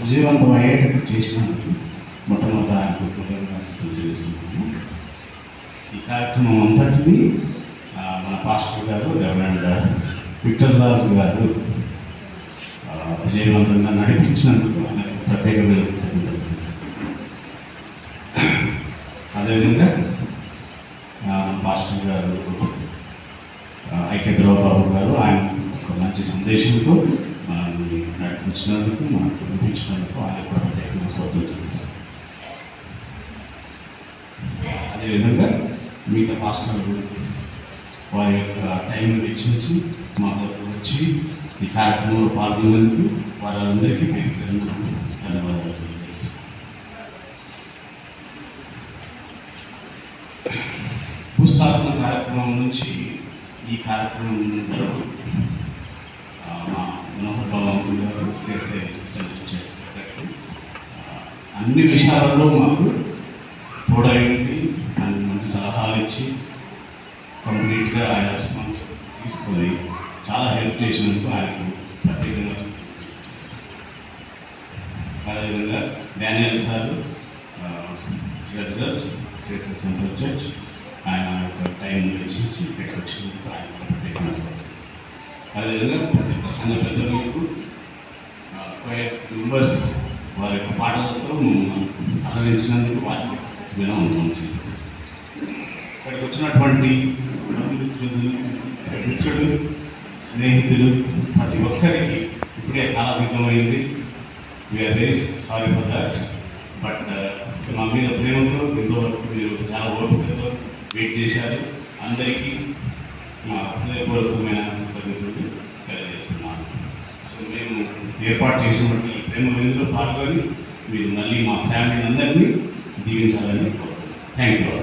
విజయవంతం అయ్యేటట్టు చేసినందుకు మొట్టమొదటి ఆయనకు కృతజ్ఞతలు చేస్తున్నాము. ఈ కార్యక్రమం అంతటిని మన పాస్టర్ గారు రెవరెండ్ విక్టర్ రాజు గారు విజయవంతంగా నడిపించినందుకు ఆయనకు ప్రత్యేకమైన కృతజ్ఞతలు. అదేవిధంగా పాస్టర్ గారు ఐక్యతరావు బాబు గారు ఆయన ఒక మంచి సందేశంతో మనల్ని నడిపించినందుకు మనకు వినిపించినందుకు ఆయన కూడా ప్రత్యేకంగా స్తోత్రం చేశారు. అదేవిధంగా మిగతా పాస్టర్లు వారి యొక్క టైం వెచ్చించి మా దగ్గర వచ్చి ఈ కార్యక్రమంలో పాల్గొనేందుకు వారందరికీ ధన్యవాదాలు తెలియజేస్తాం. భూస్థాపన కార్యక్రమం నుంచి ఈ కార్యక్రమం వరకు మా మనోహర్ బాబు గారు చేసే సెక్రటరీ అన్ని విషయాలలో మాకు తోడైంది, మంచి సలహాలు ఇచ్చి కంప్లీట్గా ఆయన రెస్పాన్స్ తీసుకొని చాలా హెల్ప్ చేసినందుకు ఆయనకు ప్రత్యేకంగా. అదేవిధంగా డానియల్ సార్ గారు చేసే సెంట్రల్ జడ్జ్ ఆయన యొక్క టైం వెచ్చించి ఇక్కడికి వచ్చినందుకు ఆయన ప్రత్యేకంగా సార్. అదేవిధంగా ప్రతి ఒక్క సంఘ పెద్దలకు మెంబర్స్ వారి యొక్క పాటలతో అలరించినందుకు వారికి వినోదం చేస్తారు. ఇక్కడికి వచ్చినటువంటి మిత్రులు స్నేహితులు ప్రతి ఒక్కరికి ఇప్పుడే కాలాతీతమైంది. We're very sorry for that. But మా మీద ప్రేమతో ఇంతవరకు మీరు చాలా ఓపికతో వెయిట్ చేశారు. అందరికీ మా హృదయపూర్వకమైన కృతజ్ఞతలు తెలియజేస్తున్నాను. సో మేము ఏర్పాటు చేసినటువంటి ఈ ప్రేమ విందులో పాల్గొని మీరు మళ్ళీ మా ఫ్యామిలీ అందరినీ దీవించాలని కోరుతున్నాను. Thank you.